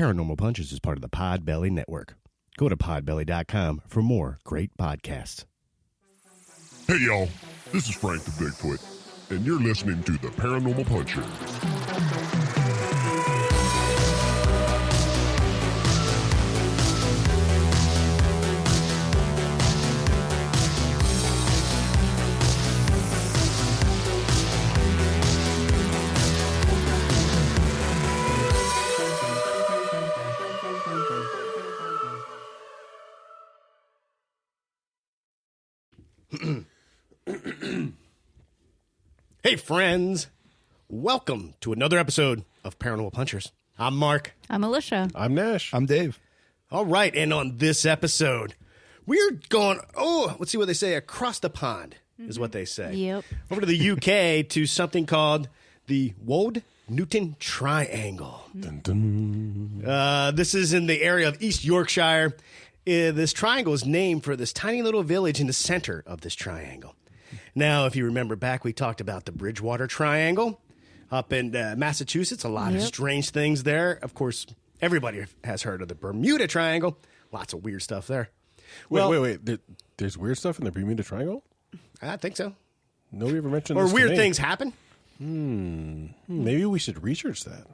Paranormal Punches is part of the Podbelly Network. Go to podbelly.com for more great podcasts. Hey y'all, this is Frank the Bigfoot, and you're listening to the Paranormal Puncher. Hey friends, welcome to another episode of Paranormal Punchers. I'm Mark. I'm Alicia. I'm Nash. I'm Dave. All right, and on this episode, we're going, let's see what they say, across the pond is what they say. Yep. Over to the UK to something called the Wold Newton Triangle. Dun, dun. This is in the area of East Yorkshire. This triangle is named for this tiny little village in the center of this triangle. Now, if you remember back, we talked about the Bridgewater Triangle up in Massachusetts. A lot of strange things there. Of course, everybody has heard of the Bermuda Triangle. Lots of weird stuff there. Wait. There's weird stuff in the Bermuda Triangle? I think so. Nobody ever mentioned Or this to weird me. things happen. Maybe we should research that.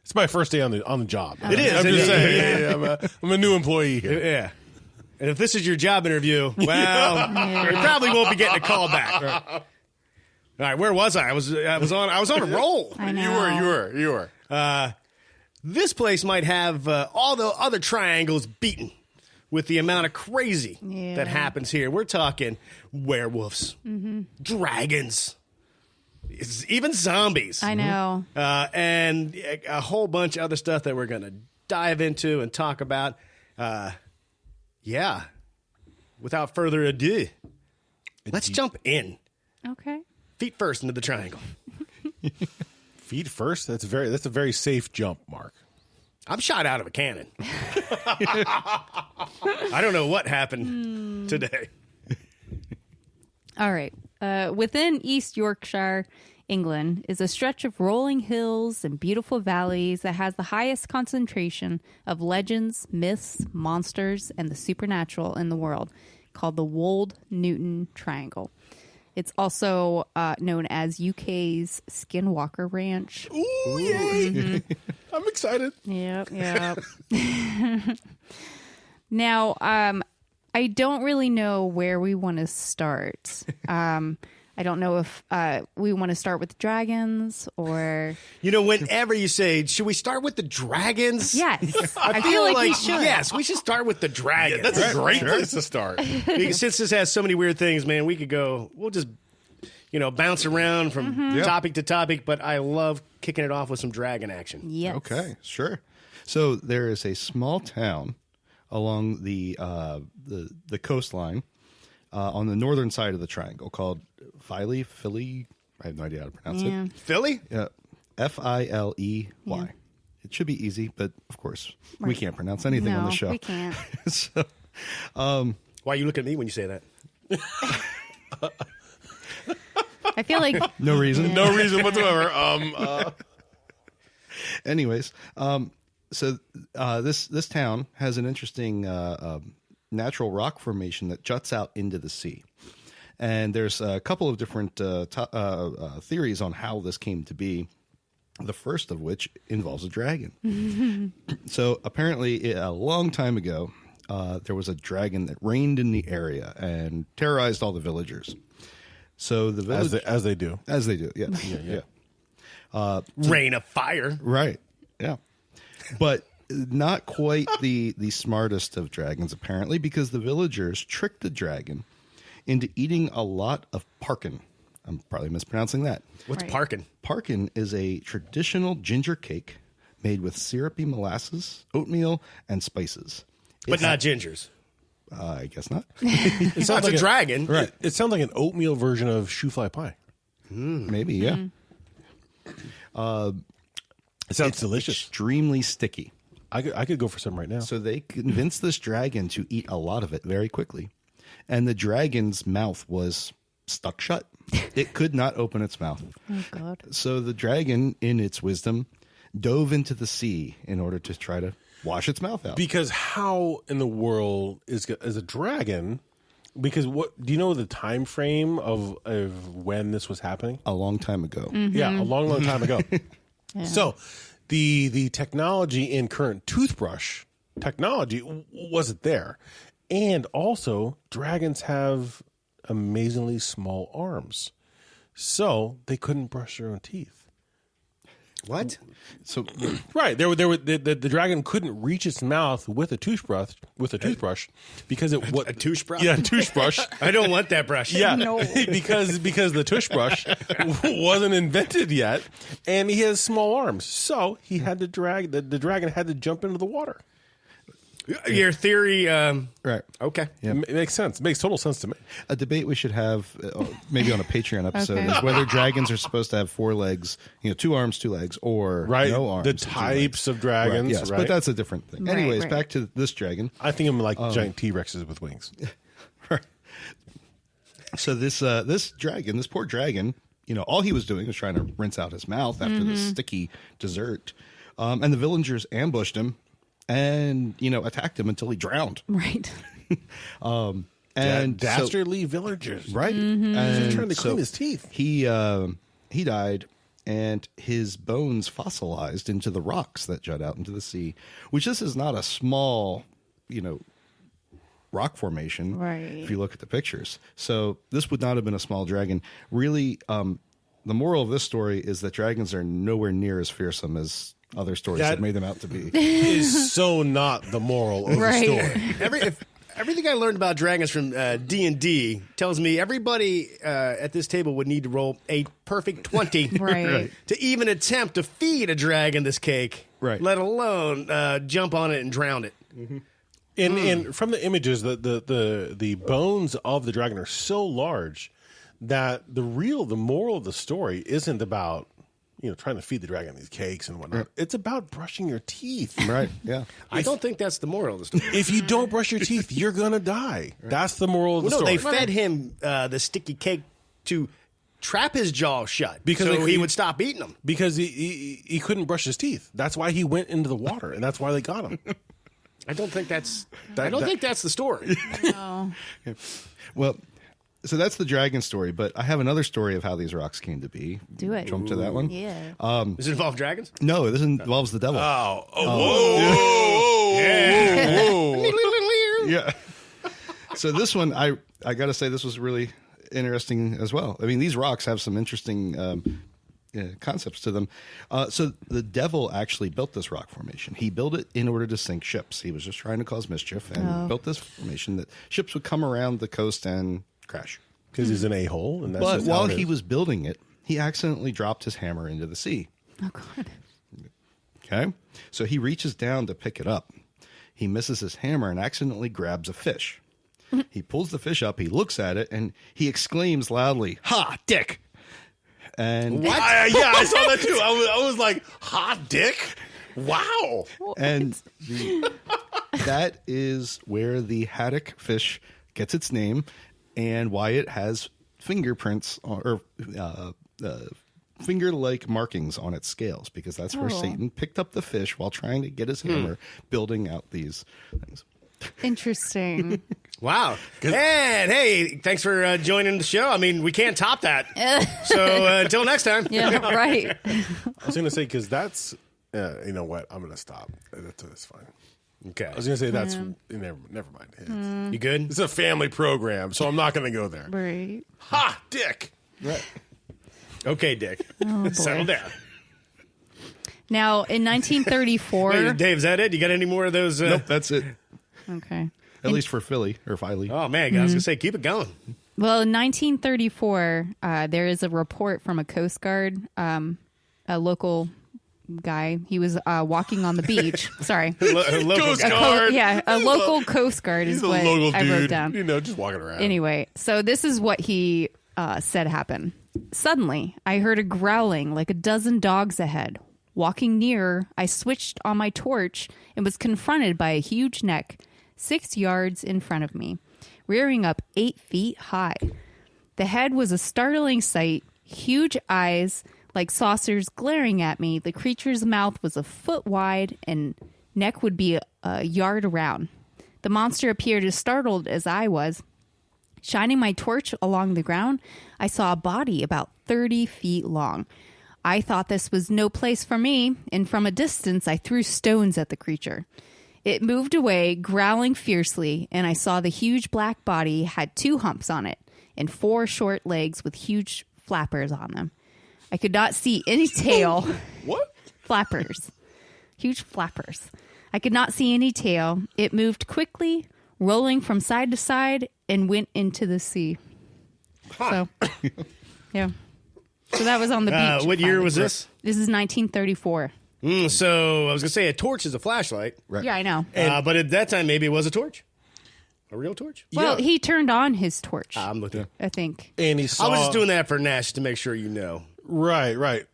It's my first day on the job. It is. I'm It just is. saying. I'm a new employee here. Yeah. And if this is your job interview, well, you probably won't be getting a call back. All right, where was I? I was on a roll. I know. You were. This place might have all the other triangles beaten with the amount of crazy that happens here. We're talking werewolves, dragons, even zombies. I know. And a whole bunch of other stuff that we're going to dive into and talk about. Without further ado, let's jump in. Okay. Feet first into the triangle. Feet first? That's a very safe jump, Mark. I'm shot out of a cannon. I don't know what happened today. All right. Within East Yorkshire, England, is a stretch of rolling hills and beautiful valleys that has the highest concentration of legends, myths, monsters, and the supernatural in the world, called the Wold Newton Triangle. It's also known as UK's Skinwalker Ranch. Ooh, yay! I'm excited. Yep. Now, I don't really know where we want to start. I don't know if we want to start with dragons or... Whenever you say, should we start with the dragons? Yes. I feel like we should. Yes, we should start with the dragons. That's a great place to start. Since this has so many weird things, man, we'll just, bounce around from topic to topic, but I love kicking it off with some dragon action. Yes. Okay, sure. So there is a small town along the coastline on the northern side of the triangle called Philly. I have no idea how to pronounce it. Philly? Yeah, Filey. Yeah. It should be easy, but of course we can't pronounce anything on the show. We can't. So, Why you look at me when you say that? I feel like... no reason. No reason whatsoever. Anyways, so this town has an interesting natural rock formation that juts out into the sea. And there's a couple of different theories on how this came to be, the first of which involves a dragon. So apparently a long time ago, there was a dragon that reigned in the area and terrorized all the villagers. So the village... As they do. As they do, yeah. Rain of fire. Right, yeah. But not quite the smartest of dragons, apparently, because the villagers tricked the dragon into eating a lot of parkin. I'm probably mispronouncing that. What's Right. parkin? Parkin is a traditional ginger cake made with syrupy molasses, oatmeal, and spices. But not gingers. I guess not. It sounds like a dragon. Right. It sounds like an oatmeal version of shoe fly pie. Maybe, yeah. It sounds delicious. Extremely sticky. I could go for some right now. So they convinced this dragon to eat a lot of it very quickly. And the dragon's mouth was stuck shut. It could not open its mouth. Oh, God. So the dragon, in its wisdom, dove into the sea in order to try to wash its mouth out. Because how in the world is a dragon? Because what do you know the time frame of when this was happening? A long time ago. Yeah, a long time ago. So the technology in current toothbrush technology wasn't there. And also, dragons have amazingly small arms. So they couldn't brush their own teeth. What? So Right. The dragon couldn't reach its mouth with a toothbrush because it A toothbrush? Yeah, a toothbrush. I don't want that brush. Yeah, No. because the toothbrush wasn't invented yet, and he has small arms, so he had to drag the dragon had to jump into the water. Your theory, right. okay. It makes sense. It makes total sense to me. A debate we should have maybe on a Patreon episode Okay. is whether dragons are supposed to have 4 legs, 2 arms, 2 legs, or Right, no arms. the and 2 types legs. of dragons. Right, yes, right? but that's a different thing. Right, Anyways, right. back to this dragon. I think I'm like giant T-Rexes with wings. So this dragon, this poor dragon, all he was doing was trying to rinse out his mouth after this sticky dessert, and the villagers ambushed him and attacked him until he drowned. Right. And Dastardly villagers. right, Mm-hmm. and Just trying to clean his teeth. He died, and his bones fossilized into the rocks that jut out into the sea. Which this is not a small, rock formation. Right. If you look at the pictures, so this would not have been a small dragon. Really, the moral of this story is that dragons are nowhere near as fearsome as other stories That- have made them out to be. Is so not the moral of Right. the story. Everything I learned about dragons from D&D tells me everybody at this table would need to roll a perfect 20 Right. to even attempt to feed a dragon this cake, Right. let alone jump on it and drown it. And from the images, the bones of the dragon are so large that the moral of the story isn't about trying to feed the dragon these cakes and whatnot. It's about brushing your teeth. Right? Yeah. I don't think that's the moral of the story. If you don't brush your teeth, you're gonna die. That's the moral of the No, story. they fed him the sticky cake to trap his jaw shut Because so they- he would stop eating them. because he couldn't brush his teeth. That's why he went into the water, and that's why they got him. I don't think that's the story. Well, so that's the dragon story, but I have another story of how these rocks came to be. Do it. Jump to that one? Yeah. Does it involve dragons? No, this involves the devil. Yeah. So this one, I got to say, this was really interesting as well. I mean, these rocks have some interesting concepts to them. So the devil actually built this rock formation. He built it in order to sink ships. He was just trying to cause mischief and built this formation that ships would come around the coast and crash. Because he's an a-hole, and that's But just how while it he is. was building it, he accidentally dropped his hammer into the sea. Oh, God. Okay. So he reaches down to pick it up. He misses his hammer and accidentally grabs a fish. He pulls the fish up, he looks at it, and he exclaims loudly, "Ha, dick!" And Yeah, I saw that too. I was like, hot dick? Wow. and that is where the haddock fish gets its name and why it has fingerprints or finger-like markings on its scales, because that's where Oh. Satan picked up the fish while trying to get his hammer, building out these things. Interesting. Wow. And hey, thanks for joining the show. I mean, we can't top that. So until next time. Yeah, right. I was going to say, because that's, you know what? I'm going to stop. That's fine. Okay. I was going to say, that's, never mind. It's, You good? it's a family program, so I'm not going to go there. Right. Ha, dick. Right. Okay, Dick. Settle down. Now, in 1934. Hey, Dave, is that it? You got any more of those? Nope, that's it. Okay. At least for Philly or Filey. Oh, man. I was going to say, keep it going. Well, in 1934, there is a report from a Coast Guard, a local guy. He was walking on the beach. Sorry. Local Coast guy. Guard. A local Coast Guard He's is a what local I dude. wrote down. You know, just walking around. Anyway, so this is what he said happened. Suddenly, I heard a growling like a dozen dogs ahead. Walking nearer, I switched on my torch and was confronted by a huge neck 6 yards in front of me, rearing up 8 feet high. The head was a startling sight, huge eyes like saucers glaring at me. The creature's mouth was a foot wide and neck would be a yard around. The monster appeared as startled as I was. Shining my torch along the ground, I saw a body about 30 feet long. I thought this was no place for me, and from a distance I threw stones at the creature. It moved away, growling fiercely, and I saw the huge black body had 2 humps on it and 4 short legs with huge flappers on them. I could not see any tail. What? Flappers. Huge flappers. I could not see any tail. It moved quickly, rolling from side to side, and went into the sea. So, yeah. So that was on the beach. What year was this? This is 1934. So I was going to say a torch is a flashlight. Right. Yeah, I know. But at that time, maybe it was a torch. A real torch? Well, he turned on his torch, I'm looking. I think. And he saw. I was just doing that for Nash to make sure you know. Right.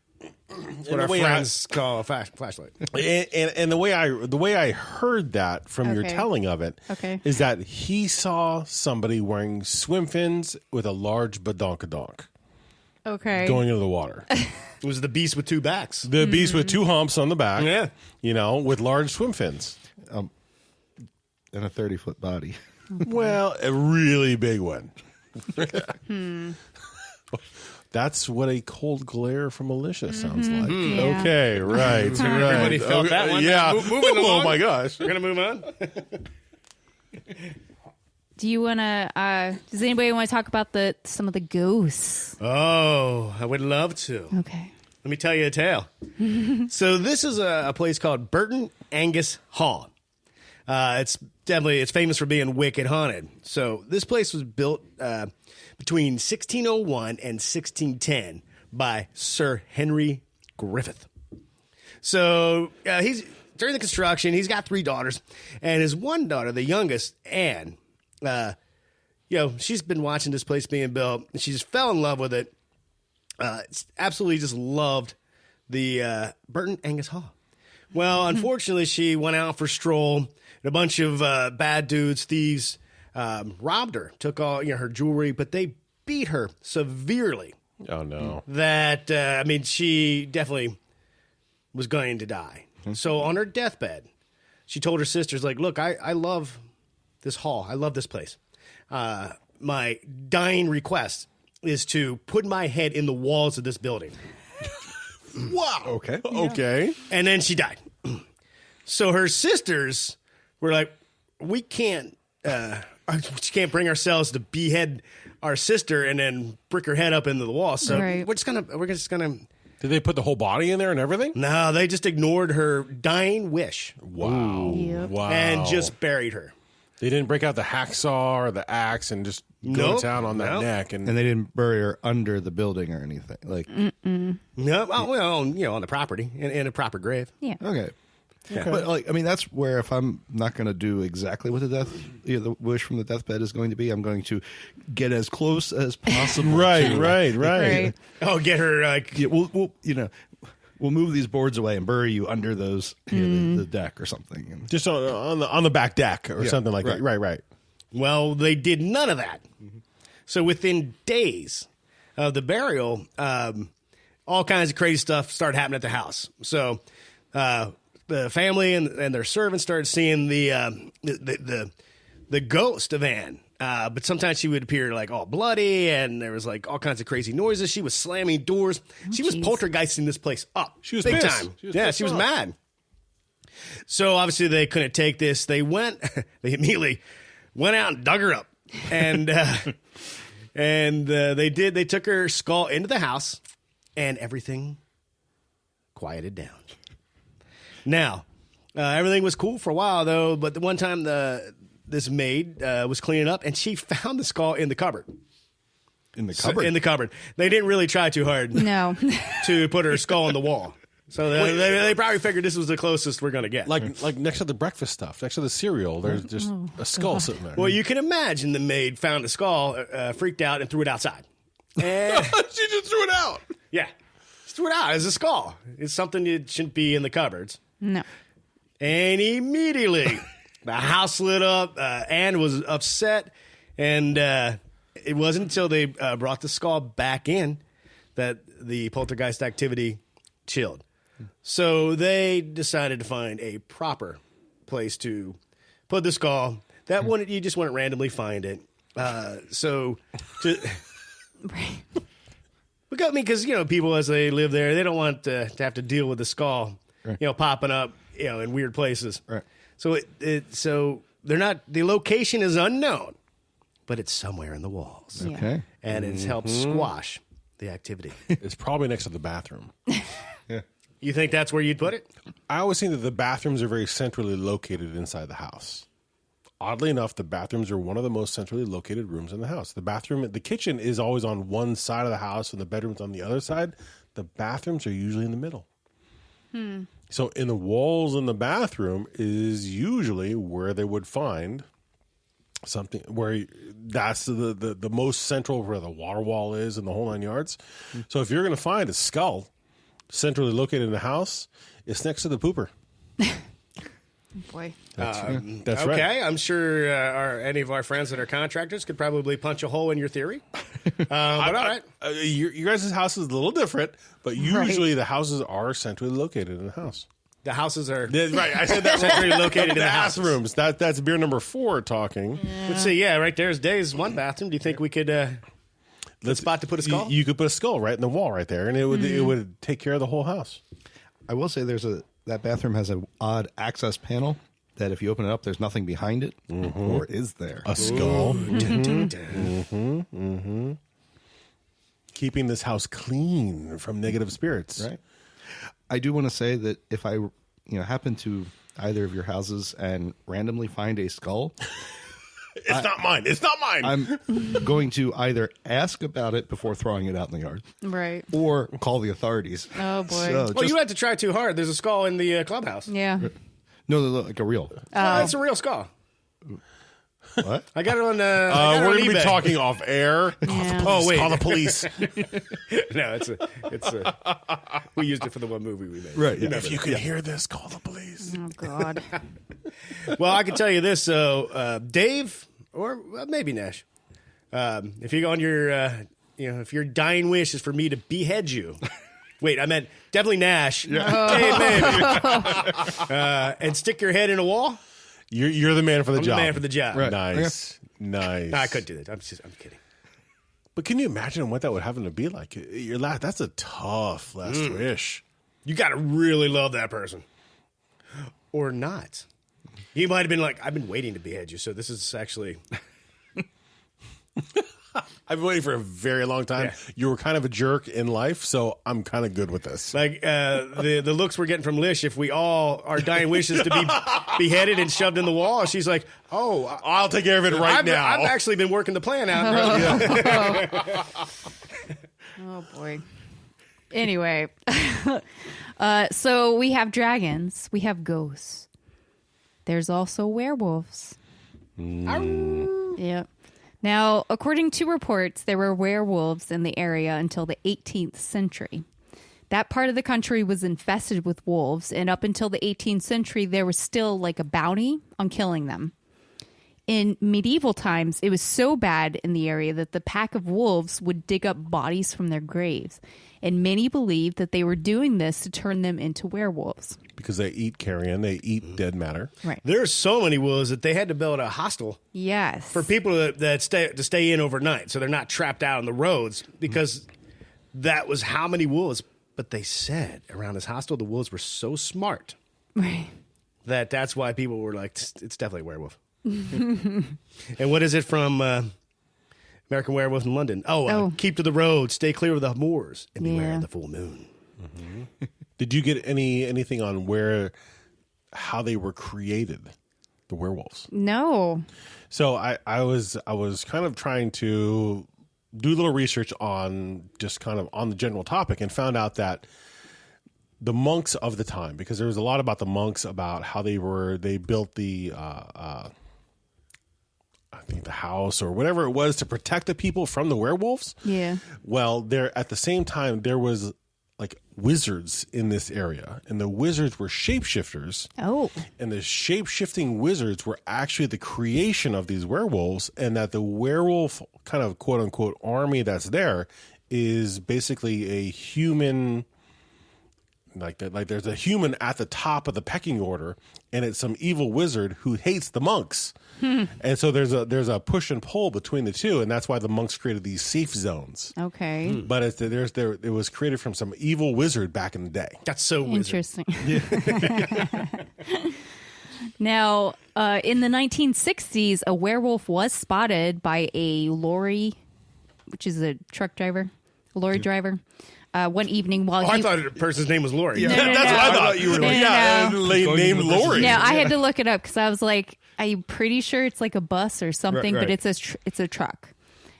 That's what our friends call a flashlight. And the way I heard that from your Okay. telling of it is that he saw somebody wearing swim fins with a large badonkadonk Okay. going into the water. It was the beast with 2 backs. The beast with 2 humps on the back. Yeah. You know, with large swim fins. And a 30-foot body. Well, a really big one. That's what a cold glare from Militia sounds like. Yeah. Okay, right. Everybody felt that one. Yeah. Moving Oh along. my gosh. We're going to move on. Do you want to, does anybody want to talk about some of the ghosts? Oh, I would love to. Okay. Let me tell you a tale. So this is a place called Burton Angus Hall. It's famous for being wicked haunted. So this place was built between 1601 and 1610 by Sir Henry Griffith. So he's during the construction. He's got 3 daughters, and his one daughter, the youngest, Anne. She's been watching this place being built, and she just fell in love with it. Absolutely just loved the Burton Angus Hall. Well, unfortunately, she went out for a stroll, and a bunch of bad dudes, thieves, robbed her, took all her jewelry, but they beat her severely Oh, no. that, she definitely was going to die. So on her deathbed, she told her sisters, like, look, I love this hall. I love this place. My dying request is to put my head in the walls of this building. Wow. Okay. Okay. And then she died. So her sisters were like, we can't bring ourselves to behead our sister and then brick her head up into the wall. So Right. we're just gonna. Did they put the whole body in there and everything? No, they just ignored her dying wish Wow. Yep. Wow. and just buried her. They didn't break out the hacksaw or the axe and just go Nope. to town on that Nope. neck. And they didn't bury her under the building or anything. Like, No, on the property in a proper grave. Yeah. okay. But that's where if I'm not going to do exactly what the wish from the deathbed is going to be, I'm going to get as close as possible. Right. Right. Oh, get her Yeah, we'll move these boards away and bury you under those the deck or something. And Just on the back deck or something like that. Right. Well, they did none of that. So within days of the burial, all kinds of crazy stuff started happening at the house. So the family and their servants started seeing the ghost of Anne. But sometimes she would appear like all bloody, and there was like all kinds of crazy noises. She was slamming doors. She was poltergeisting this place up. She was big pissed. time. She was She was pissed off. mad. So obviously they couldn't take this. They immediately went out and dug her up, and they took her skull into the house, and everything quieted down. Now, everything was cool for a while though, but the one time this maid was cleaning up, and she found the skull in the cupboard. in the cupboard. In the cupboard. They didn't really try too hard No. to put her skull on the wall. So they probably figured this was the closest we're going to get. Like next to the breakfast stuff, next to the cereal, there's just a skull sitting there. Well, you can imagine the maid found the skull, freaked out, and threw it outside. And she just threw it out. yeah, just threw it out as a skull. It's something that shouldn't be in the cupboards. No. And immediately, the house lit up. Anne was upset, and it wasn't until they brought the skull back in that the poltergeist activity chilled. So they decided to find a proper place to put the skull. That one, you just wouldn't randomly find it. Because people as they live there, they don't want to have to deal with the skull, popping up, in weird places. Right. So so they're not. The location is unknown, but it's somewhere in the walls. Yeah. Okay. And it's helped squash the activity. It's probably next to the bathroom. You think that's where you'd put it? I always think that the bathrooms are very centrally located inside the house. Oddly enough, the bathrooms are one of the most centrally located rooms in the house. The kitchen is always on one side of the house and the bedroom's on the other side. The bathrooms are usually in the middle. So in the walls in the bathroom is usually where they would find something, where that's the most central, where the water wall is and the whole 9 yards. So if you're going to find a skull centrally located in the house, it's next to the pooper. Boy. That's Okay, right. I'm sure any of our friends that are contractors could probably punch a hole in your theory. But all right. Your guys' house is a little different, but usually the houses are centrally located in the house. The houses are Right, I said that centrally located in the house. bathrooms. That's beer number 4 talking. Let's see. Yeah, right there's Dave's one bathroom. Do you think we could good spot to put a skull? You could put a skull right in the wall right there, and it would take care of the whole house. I will say that bathroom has an odd access panel that if you open it up, there's nothing behind it, or is there? A skull. Dun, dun, dun. Keeping this house clean from negative spirits. Right. I do want to say that if I, happen to either of your houses and randomly find a skull, It's not mine. It's not mine. I'm going to either ask about it before throwing it out in the yard, Right. or call the authorities. Oh, boy. So Well, you had to try too hard. There's a skull in the clubhouse. Yeah. no, like a real. It's a real skull. What? I got it on. we're going to be eBay. talking off air. Yeah. Oh wait, Call the police. no, it's we used it for the one movie we made. Right. Yeah. If you can hear this, call the police. Oh, God. Well, I can tell you this. So, Dave, or maybe Nash, if you go on your, if your dying wish is for me to behead you. Wait, I meant definitely Nash. Yeah. Hey, baby. And stick your head in a wall. You're the man for the I'm job. the man for the job. Right. Nice. Nice. No, I couldn't do that. I'm kidding. But can you imagine what that would happen to be like? That's a tough last wish. You got to really love that person, or not. He might have been like, "I've been waiting to behead you," so this is actually. I've been waiting for a very long time. Yeah. You were kind of a jerk in life, so I'm kind of good with this. Like the looks we're getting from Lish, if we all our dying wishes to be beheaded and shoved in the wall, she's like, "Oh, I'll take care of it right now." I've actually been working the plan out." Oh, boy. Anyway. So we have dragons. We have ghosts. There's also werewolves. Yep. Now, according to reports, there were werewolves in the area until the 18th century. That part of the country was infested with wolves, and up until the 18th century, there was still like a bounty on killing them. In medieval times, it was so bad in the area that the pack of wolves would dig up bodies from their graves, and many believed that they were doing this to turn them into werewolves. Because they eat carrion, they eat dead matter. Right. There's so many wolves that they had to build a hostel Yes. for people that stay in overnight, so they're not trapped out on the roads, because that was how many wolves. But they said around this hostel, the wolves were so smart Right. that's why people were like, "It's definitely a werewolf." And what is it from American Werewolf in London? Keep to the road, stay clear of the moors, and beware Yeah. of the full moon. Did you get anything on how they were created, the werewolves? No. So I was kind of trying to do a little research on just kind of on the general topic, and found out that the monks of the time, because there was a lot about the monks, about how they built the I think the house or whatever it was to protect the people from the werewolves. Yeah. Well, at the same time, there was like wizards in this area, and the wizards were shapeshifters. Oh. And the shape-shifting wizards were actually the creation of these werewolves, and that the werewolf kind of quote-unquote army that's there is basically a human, like there's a human at the top of the pecking order, and it's some evil wizard who hates the monks. And so there's a push and pull between the two, and that's why the monks created these safe zones. Okay. But it was created from some evil wizard back in the day. That's so wizard. Interesting. Now, in the 1960s, a werewolf was spotted by a lorry, which is a truck driver, a lorry driver, one evening while I thought the person's name was Lori. No, That's what I thought you were like. Yeah, named Lori. No, I had to look it up because I was like, I'm pretty sure it's like a bus or something, Right. but it's a truck.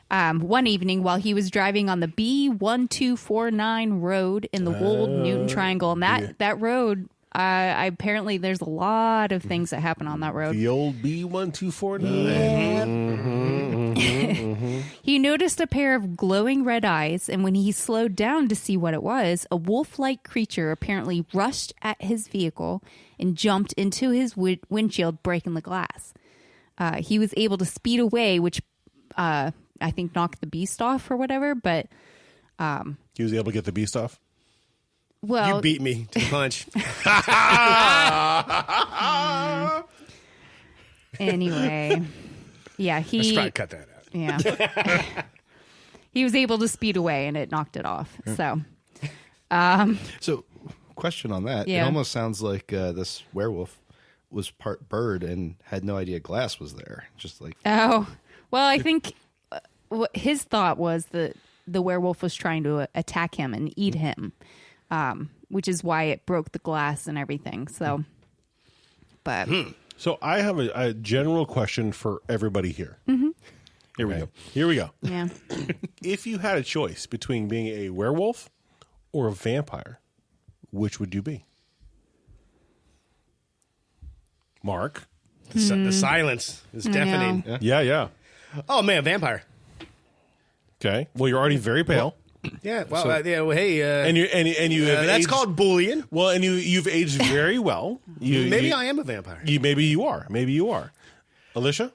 One evening while he was driving on the B1249 road in the Wold Newton Triangle, and that road, apparently there's a lot of things that happen on that road. The old B1249. He noticed a pair of glowing red eyes, and when he slowed down to see what it was, a wolf-like creature apparently rushed at his vehicle and jumped into his windshield, breaking the glass. He was able to speed away, which I think knocked the beast off or whatever, but... He was able to get the beast off? Well, You beat me to the punch. anyway. Yeah, I should probably cut that out. Yeah. He was able to speed away and it knocked it off. So, So, question on that. Yeah. It almost sounds like this werewolf was part bird and had no idea glass was there. Just like, well, I think what his thought was that the werewolf was trying to attack him and eat him, which is why it broke the glass and everything. So, but So I have a general question for everybody here. here we go. Here we go. yeah. If you had a choice between being a werewolf or a vampire, which would you be? Mark? The silence is deafening. Yeah. Oh, man, vampire. Okay. Well, you're already very pale. Yeah, well, hey. And you have that's aged, called bullying. Well, and you've aged very well. Maybe I am a vampire. Maybe you are. Alicia?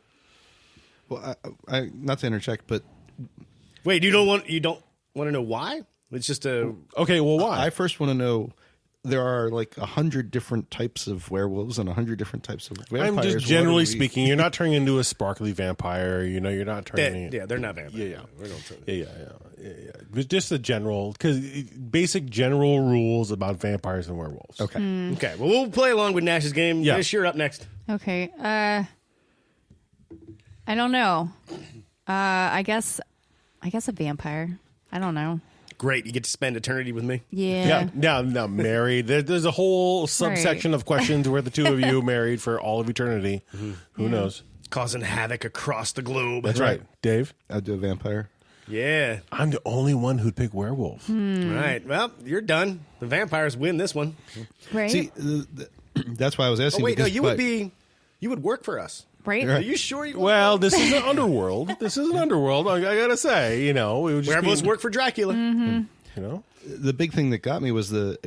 Well, I not to interject, but Wait, you don't want to know why? It's just a Okay, well, why? I first want to know there are like 100 different types of werewolves and 100 different types of vampires. I'm just What generally are we- speaking. You're not turning into a sparkly vampire. You're not turning. yeah, they're not vampires. Yeah. We don't tell- Yeah. But just the general, because basic general rules about vampires and werewolves. Okay. Okay, well, we'll play along with Nash's game. Yeah. Nash, you're up next. Okay. I don't know. I guess a vampire. I don't know. Great, you get to spend eternity with me. Yeah. Yeah. Now married. There's a whole subsection of questions where the two of you married for all of eternity. Who knows? Causing havoc across the globe. That's right. Dave? I'd do a vampire. Yeah. I'm the only one who'd pick werewolf. All right. Well, you're done. The vampires win this one. Right. See, that's why I was asking. Oh, wait, no, because- you would work for us. right. Are you sure you Well, this is an underworld. I gotta say, it would just werewolves be, work for Dracula? the big thing that got me was the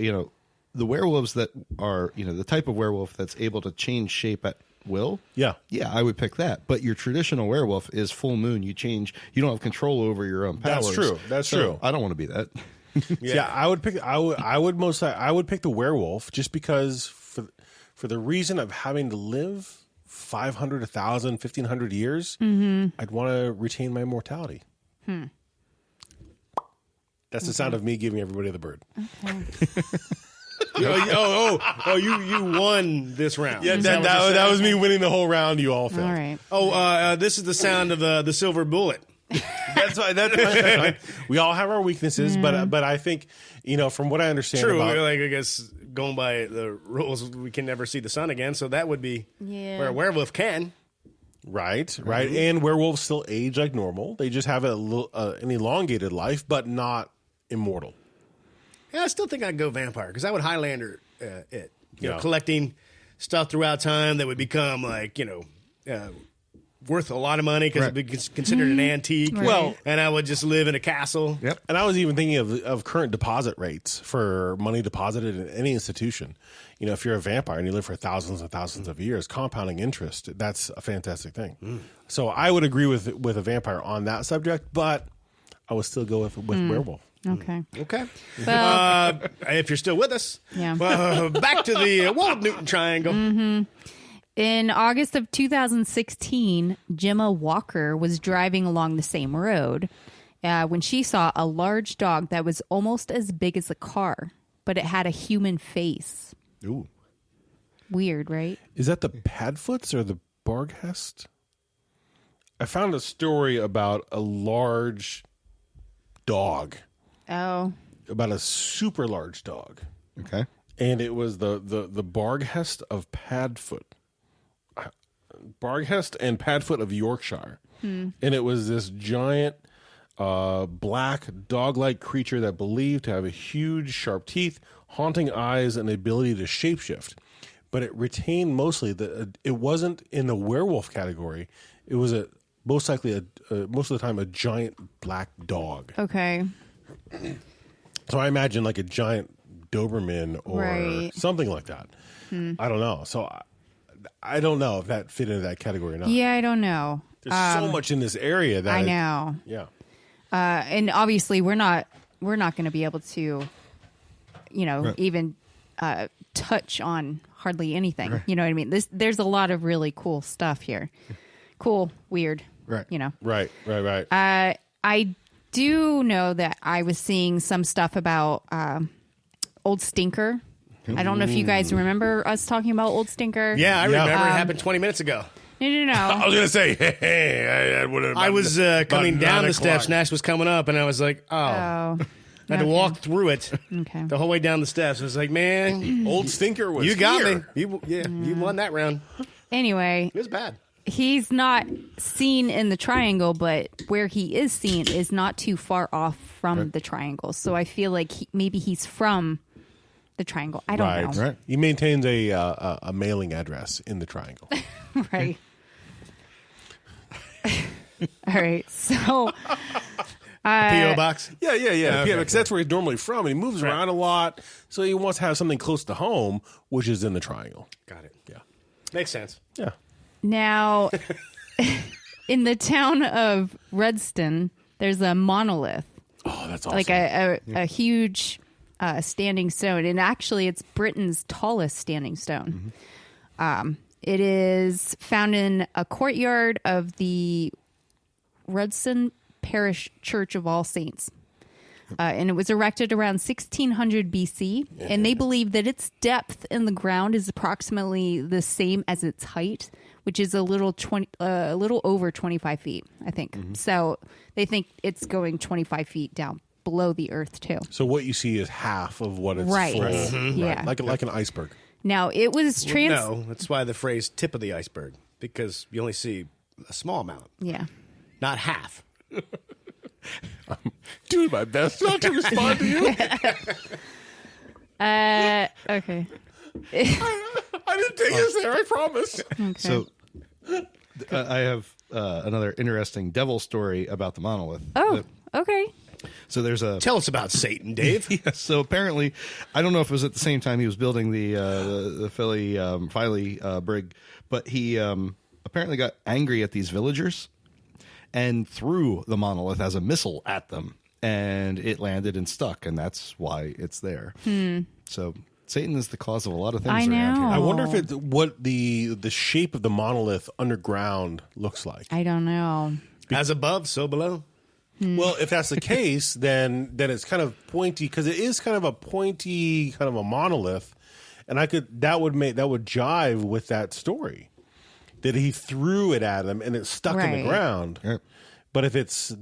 werewolves that are the type of werewolf that's able to change shape at will. Yeah. I would pick that. But your traditional werewolf is full moon. You change. You don't have control over your own powers. That's true. That's So true. I don't want to be that. Yeah, I would pick. I would pick the werewolf just because for the reason of having to live 500, 1,000, 1,500 years. I'd want to retain my immortality. That's the sound of me giving everybody the bird. You won this round. Yeah, Is that what you're saying? was me winning the whole round. You all failed. All right. Oh, this is the sound of the silver bullet. That's fine. We all have our weaknesses, but I think from what I understand, True. about, I guess going by the rules, we can never see the sun again. So that would be where a werewolf can. right, and werewolves still age like normal. They just have an elongated life, but not immortal. Yeah, I still think I'd go vampire because I would Highlander it. Yeah. Collecting stuff throughout time that would become worth a lot of money because it'd be considered an antique. Right. Well, and I would just live in a castle. Yep. and I was even thinking of current deposit rates for money deposited in any institution. If you're a vampire and you live for thousands and thousands of years, compounding interest, that's a fantastic thing. So I would agree with a vampire on that subject, but I would still go with werewolf. Okay. Okay. Well, If you're still with us, Yeah. Back to the Wold Newton Triangle. in August of 2016, Gemma Walker was driving along the same road when she saw a large dog that was almost as big as a car, but it had a human face. Ooh. Weird, right? Is that the Padfoots or the Barghest? I found a story about a large dog, Oh. about a super large dog. Okay. And it was the Barghest of Padfoot. Barghest and Padfoot of Yorkshire. And it was this giant black dog-like creature that believed to have a huge sharp teeth, haunting eyes, and the ability to shapeshift. But it retained mostly it wasn't in the werewolf category. It was most likely most of the time a giant black dog. Okay. So I imagine like a giant Doberman or Right. something like that. I don't know. So I don't know if that fit into that category or not. Yeah, I don't know. There's so much in this area that I know. Yeah. And obviously we're not going to be able to, even touch on hardly anything. Right. You know what I mean? There's a lot of really cool stuff here. Cool, weird. Right. Right. I do know that I was seeing some stuff about Old Stinker. I don't know if you guys remember us talking about Old Stinker. Yeah, I remember. It happened 20 minutes ago. No. I was gonna say, hey, I was coming down the steps. o'clock. Nash was coming up, and I was like, oh. Oh. I had to walk through it Okay. the whole way down the steps. I was like, man, Old Stinker was you got here. me. You won that round. Anyway, It was bad. he's not seen in the triangle, but where he is seen is not too far off from the triangle. So I feel like maybe he's from the triangle. I don't know. Right. He maintains a mailing address in the triangle. Right. All right. So P.O. box. Yeah. Okay, Because that's where he's normally from, and he moves around a lot, so he wants to have something close to home, which is in the triangle. Got it. Yeah. Makes sense. Yeah. now in the town of Rudson, there's a monolith, Oh, that's awesome. like a huge standing stone. And actually, it's Britain's tallest standing stone. It is found in a courtyard of the Rudson Parish Church of All Saints. And it was erected around 1600 BC. And they believe that its depth in the ground is approximately the same as its height, which is a little over 25 feet, I think. So they think it's going 25 feet down below the earth, too. So what you see is half of what it's Right. full. Mhm. Yeah. Like an iceberg. Now, it was No, that's why the phrase tip of the iceberg, because you only see a small amount, Yeah. not half. Doing my best not to respond to you. Okay. I didn't take us there, I promise. Okay. So I have another interesting devil story about the monolith. Oh, okay. So there's a Tell us about Satan, Dave. yeah, so apparently, I don't know if it was at the same time he was building the Filey brig, but he apparently got angry at these villagers and threw the monolith as a missile at them, and it landed and stuck, and that's why it's there. So Satan is the cause of a lot of things I around know. here. I wonder if it's what the shape of the monolith underground looks like. I don't know. As above, so below. Well, if that's the case, then it's kind of pointy, because it is kind of a pointy kind of a monolith, and that would jive with that story that he threw it at him and it stuck in Right. the ground. Yep. But if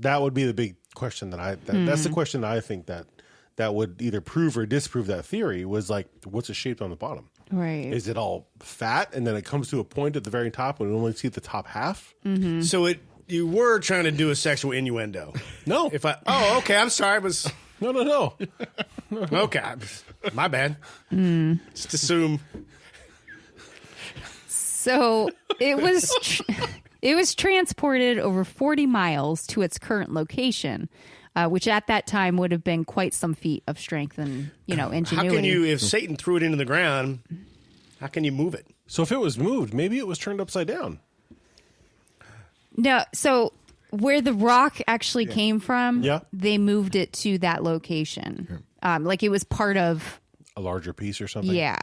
that would be the big question that's the question that I think that would either prove or disprove that theory, was like, what's it shaped on the bottom? Right. Is it all fat and then it comes to a point at the very top and we only see the top half? So you were trying to do a sexual innuendo. No. Okay, I'm sorry. I was No. okay. My bad. Just assume. So it was transported over 40 miles to its current location, which at that time would have been quite some feat of strength and ingenuity. How can you, if Satan threw it into the ground, how can you move it? So if it was moved, maybe it was turned upside down. No, so where the rock actually came from, Yeah. they moved it to that location. Like it was part of, A larger piece or something. yeah.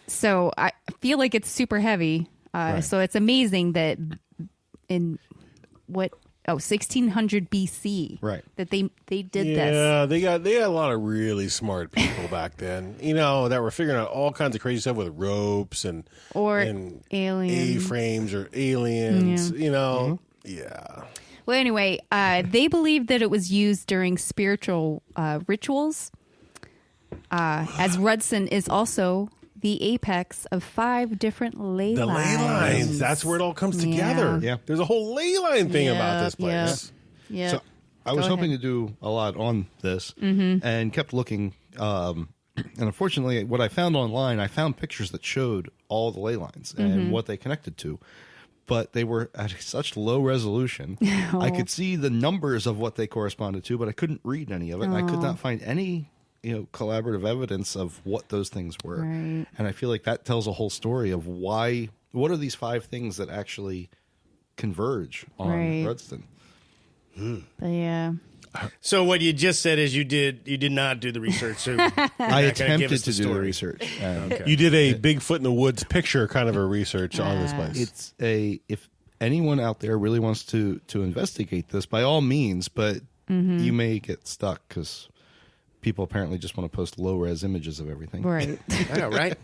So I feel like it's super heavy. So it's amazing that in 1600 BC, Right. that they did this. Yeah, they got a lot of really smart people back then. That were figuring out all kinds of crazy stuff with ropes and Aliens. A-frames or aliens. Yeah. Well, anyway, they believe that it was used during spiritual rituals, as Rudson is also the apex of 5 different ley The lines. ley lines. That's where it all comes together. Yeah. There's a whole ley line thing about this place. Yeah. So I was hoping to do a lot on this and kept looking. And unfortunately, what I found online, I found pictures that showed all the ley lines and what they connected to. But they were at such low resolution. I could see the numbers of what they corresponded to, but I couldn't read any of it. And I could not find any collaborative evidence of what those things were. Right. And I feel like that tells a whole story of what are these 5 things that actually converge on Right. Rudson. But yeah. So what you just said is you did not do the research. So I attempted to do the research. You did a Bigfoot in the woods picture kind of a research on this place. If anyone out there really wants to investigate this, by all means, but you may get stuck because people apparently just want to post low res images of everything. Right. I know, right?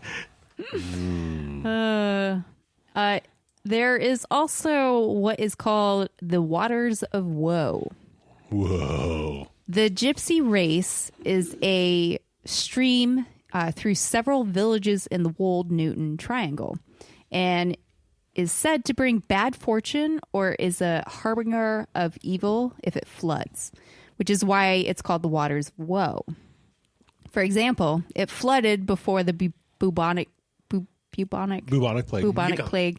There is also what is called the Waters of Woe. Whoa. The gypsy race is a stream through several villages in the Wold Newton Triangle and is said to bring bad fortune or is a harbinger of evil if it floods, which is why it's called the Waters of Woe. For example, it flooded before the bubonic plague,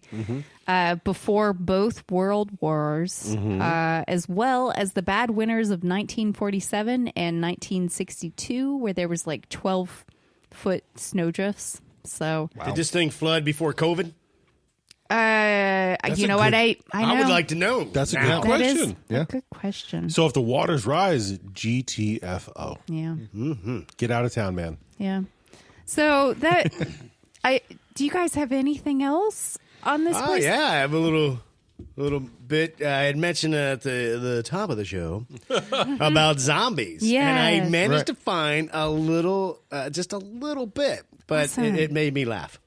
before both world wars, as well as the bad winters of 1947 and 1962, where there was like 12-foot snowdrifts. So, Did this thing flood before COVID? you know what? I know. I would like to know. That's a now. good That is question. Yeah. a good question. So if the waters rise, GTFO. Yeah. Get out of town, man. Yeah. So that do you guys have anything else on this Oh place? yeah, I have a little bit. I had mentioned at the top of the show about zombies, and I Yes. managed to find a little, just a little bit, but Awesome. it made me laugh.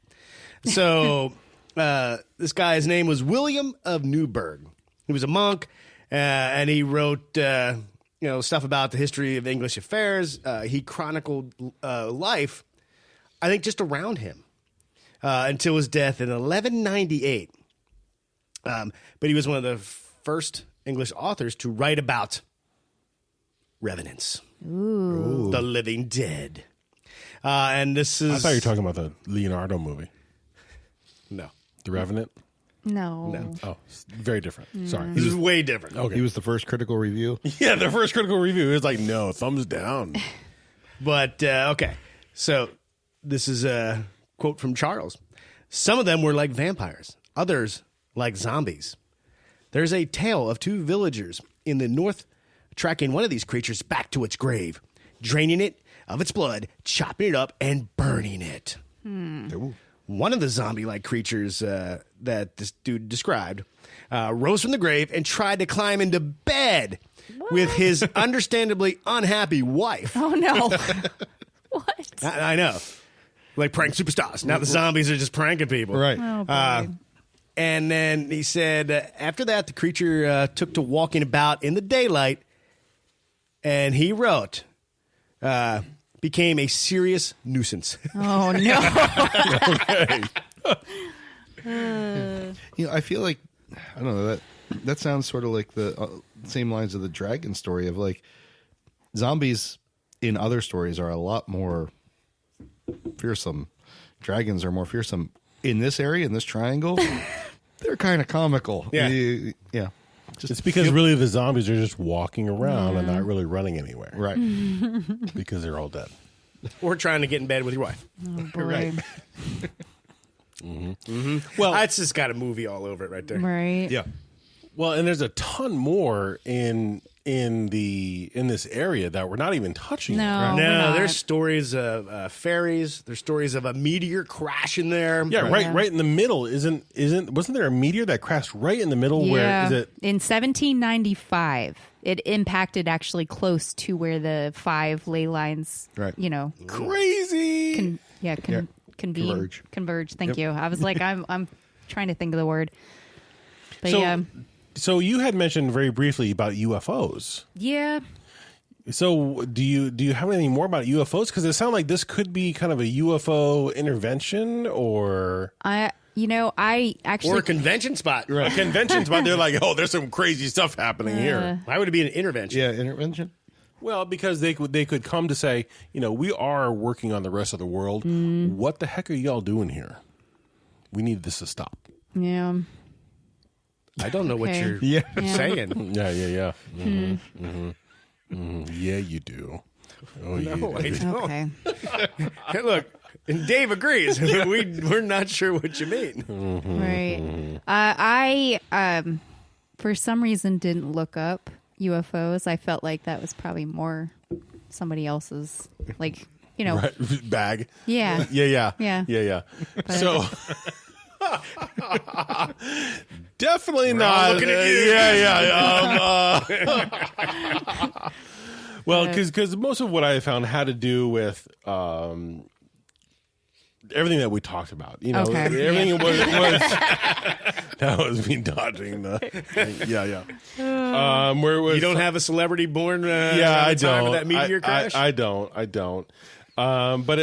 So this guy's name was William of Newburgh. He was a monk, and he wrote stuff about the history of English affairs. He chronicled life, I think, just around him until his death in 1198. But he was one of the first English authors to write about revenants, the living dead. And this is... I thought you were talking about the Leonardo movie, No. The Revenant. No. Oh, it's very different. Sorry. This is way different. Okay. He was the first critical review. Yeah, the first critical review. It was like, no, thumbs down. But, okay. So this is a quote from Charles. Some of them were like vampires. Others like zombies. There's a tale of 2 villagers in the north tracking one of these creatures back to its grave, draining it of its blood, chopping it up, and burning it. Ooh. One of the zombie-like creatures that this dude described rose from the grave and tried to climb into bed with his understandably unhappy wife. Oh no. What? I know. Like prank superstars. Now the zombies are just pranking people. Right. Oh boy. And then he said after that, the creature took to walking about in the daylight, and he wrote, became a serious nuisance. Oh no. Okay. I feel like, I don't know, that sounds sort of like the same lines of the dragon story of like zombies in other stories are a lot more fearsome. Dragons are more fearsome. In this area, in this triangle, they're kind of comical. Yeah. Yeah. Just It's because really the zombies are just walking around and not really running anywhere. right. Because they're all dead. Or trying to get in bed with your wife. Oh boy. Right. Well, it's just got a movie all over it right there. Right. Yeah. Well, and there's a ton more in this area that we're not even touching. No. No, we're not. there's stories of fairies. There's stories of a meteor crashing there. Yeah, right in the middle. Wasn't there a meteor that crashed right in the middle? Yeah. Where is it? In 1795, it impacted actually close to where the 5 ley lines, Right. Crazy. Converge. Thank you. I was like, I'm trying to think of the word. But So, yeah. so you had mentioned very briefly about UFOs. Yeah. So do you have anything more about UFOs? Because it sounds like this could be kind of a UFO intervention, or I actually Or a convention spot. a convention spot. They're like, oh, there's some crazy stuff happening here. Why would it be an intervention? Yeah, intervention. Well, because they could come to say, we are working on the rest of the world. What the heck are y'all doing here? We need this to stop. Yeah. I don't know what Okay. you're Yeah. saying. Yeah. Yeah, you do. Oh, No, I yeah. don't. Okay. Hey, look, and Dave agrees. We're not sure what you mean. Right. I for some reason didn't look up UFOs. I felt like that was probably more somebody else's, like, Right. Bag. Yeah. Yeah. So definitely not. looking at you. Well, because most of what I found had to do with everything that we talked about. Okay. Everything was that was me dodging the. Yeah. Where it was You don't have a celebrity born yeah, at I the time don't. of that meteor crash? I don't. But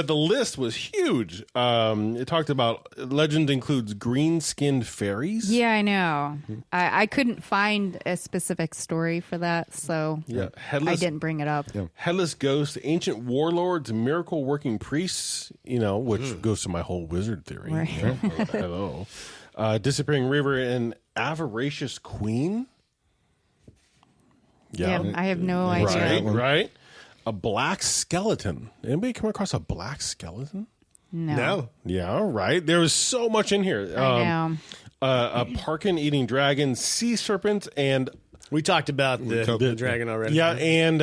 the list was huge. It talked about legend includes green-skinned fairies. Yeah, I know. I couldn't find a specific story for that, so Yeah, I headless didn't bring it up. headless ghosts, ancient warlords, miracle-working priests. Which goes to my whole wizard theory. Right. Hello, disappearing river and avaricious queen. Yeah, I have no idea. Right. A black skeleton. Anybody come across a black skeleton? No. Yeah, right. There was so much in here. I know. A parkin eating dragon, sea serpent, and We talked about the dragon already. and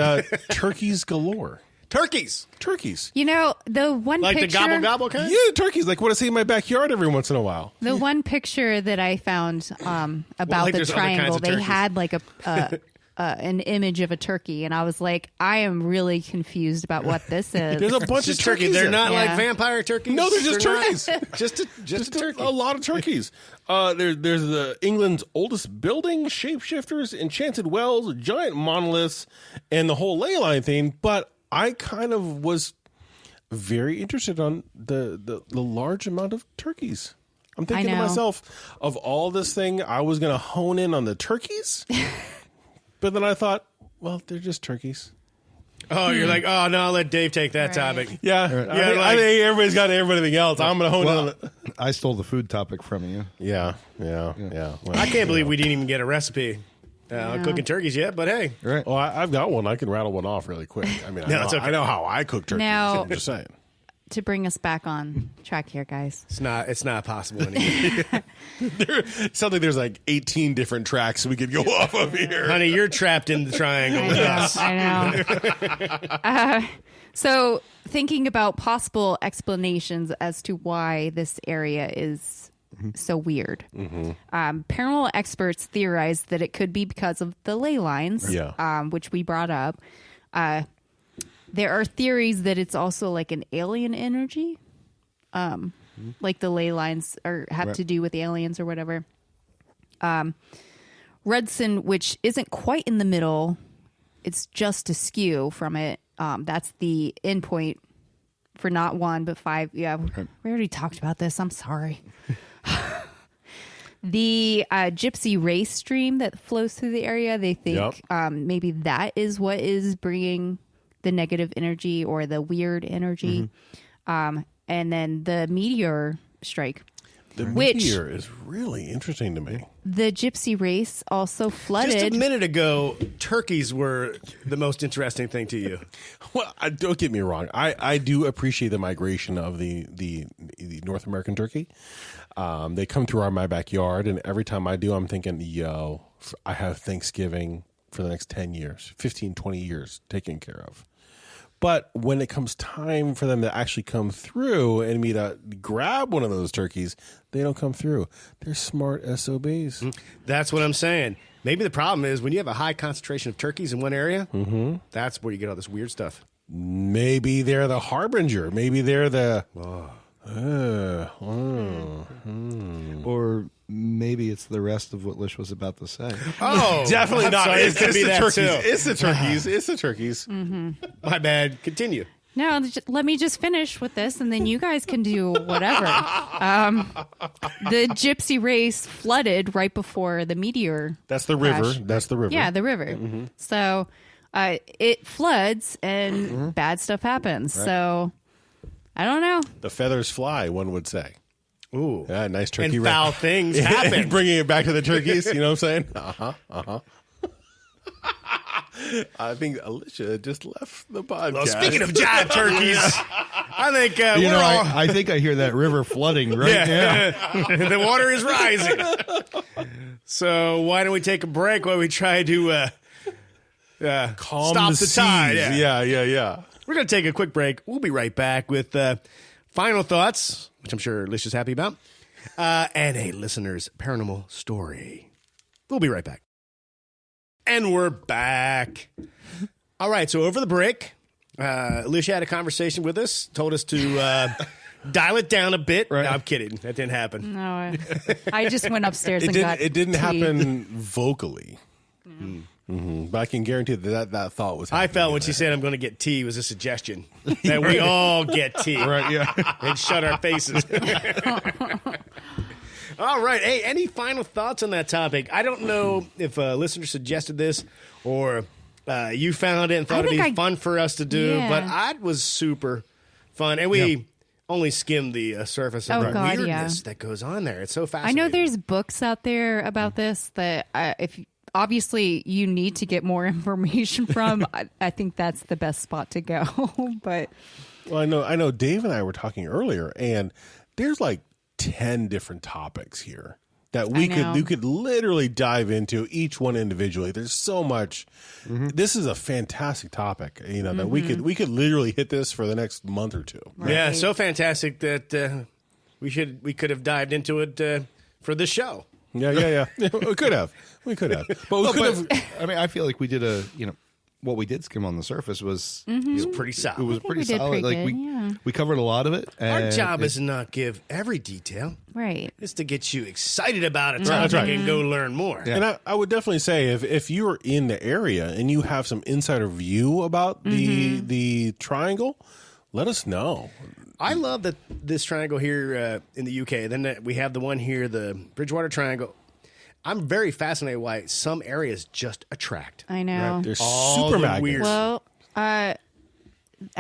turkeys galore. Turkeys. The one Like picture, the gobble gobble kind? Yeah, turkeys. Like what I see in my backyard every once in a while. the one picture that I found about like the there's other kinds triangle, of they turkeys. had like an image of a turkey, and I was like, I am really confused about what this is. There's a bunch Just of turkey. turkeys. They're there. not Yeah. like vampire turkeys. No, they're just not- turkeys. just a turkey. A lot of turkeys. There's the England's oldest building, shapeshifters, enchanted wells, giant monoliths, and the whole ley line thing. But I kind of was very interested on the large amount of turkeys. I'm thinking to know. myself, of all this thing, I was going to hone in on the turkeys. But then I thought, well, they're just turkeys. Oh, you're like, oh, no, I'll let Dave take that Right. topic. Yeah, I think everybody's got everything else. I'm going to hone in on it. I stole the food topic from you. Yeah. Well, I can't believe we didn't even get a recipe on cooking turkeys yet, but hey. Right. Well, I've got one. I can rattle one off really quick. I mean, No, it's okay. I know how I cook turkeys. Now- I'm just saying. To bring us back on track here, guys. It's not possible anymore. It sounds like there's like 18 different tracks we could go off of here. Honey, you're trapped in the triangle with us. I know. So, thinking about possible explanations as to why this area is so weird. Paranormal experts theorize that it could be because of the ley lines, which we brought up. There are theories that it's also like an alien energy, like the ley lines have to do with aliens or whatever. Rudson, which isn't quite in the middle, it's just askew from it. That's the endpoint for not 1 but 5. Yeah, we already talked about this. I'm sorry. The gypsy race stream that flows through the area, they think maybe that is what is bringing the negative energy or the weird energy. And then the meteor strike. The meteor is really interesting to me. The gypsy race also flooded. Just a minute ago, turkeys were the most interesting thing to you. Well, don't get me wrong. I do appreciate the migration of the the North American turkey. They come through my backyard, and every time I do, I'm thinking, yo, I have Thanksgiving for the next 10 years, 15, 20 years taken care of. But when it comes time for them to actually come through and me to grab one of those turkeys, they don't come through. They're smart SOBs. That's what I'm saying. Maybe the problem is when you have a high concentration of turkeys in one area, that's where you get all this weird stuff. Maybe they're the harbinger. Maybe they're the... Or maybe it's the rest of what Lish was about to say. Oh, definitely I'm not. sorry, It's it could be the that turkeys. too. It's the turkeys. It's the turkeys. My bad. Continue. No, let me just finish with this, and then you guys can do whatever. The gypsy race flooded right before the meteor. That's the river. crash. That's the river. Yeah, the river. So it floods, and bad stuff happens. Right. So I don't know. The feathers fly, one would say. Ooh. Yeah, nice turkey. And foul things happen. Bringing it back to the turkeys, you know what I'm saying? I think Alicia just left the podcast. Well, speaking of jive turkeys, I think we're all... I think I hear that river flooding right now. The water is rising. So why don't we take a break while we try to Calm stop the seas. tide? Yeah. We're going to take a quick break. We'll be right back with final thoughts, which I'm sure Alicia's happy about, and a listener's paranormal story. We'll be right back. And we're back. All right, so over the break, Alicia had a conversation with us, told us to dial it down a bit. Right. No, I'm kidding. That didn't happen. No, I just went upstairs and It didn't tea. happen vocally. But I can guarantee that thought was happening. I felt when she said I'm going to get tea was a suggestion that we all get tea. Right, yeah. And shut our faces. All right. Hey, any final thoughts on that topic? I don't know if a listener suggested this or you found it and thought it'd be fun for us to do, but it was super fun. And we only skimmed the surface of the weirdness that goes on there. It's so fascinating. I know there's books out there about this that if obviously you need to get more information from. I think that's the best spot to go. But well, I know Dave and I were talking earlier, and there's like 10 different topics here that we could literally dive into each one individually. There's so much. This is a fantastic topic, you know, that we could literally hit this for the next month or two. Right. Yeah, so fantastic that we could have dived into it for this show. Yeah. We could have, but we could have. I mean, I feel like we did what we did skim on the surface was Pretty solid. It was think pretty we did solid. pretty good, We covered a lot of it. Our and job is to not give every detail. right. It's to get you excited about a topic That's right. and go learn more. Yeah. And I would definitely say if you're in the area and you have some insider view about the triangle, let us know. I love that this triangle here in the UK. Then we have the one here, the Bridgewater Triangle. I'm very fascinated why some areas just attract. I know. They're All super the magnets. weird- Well, I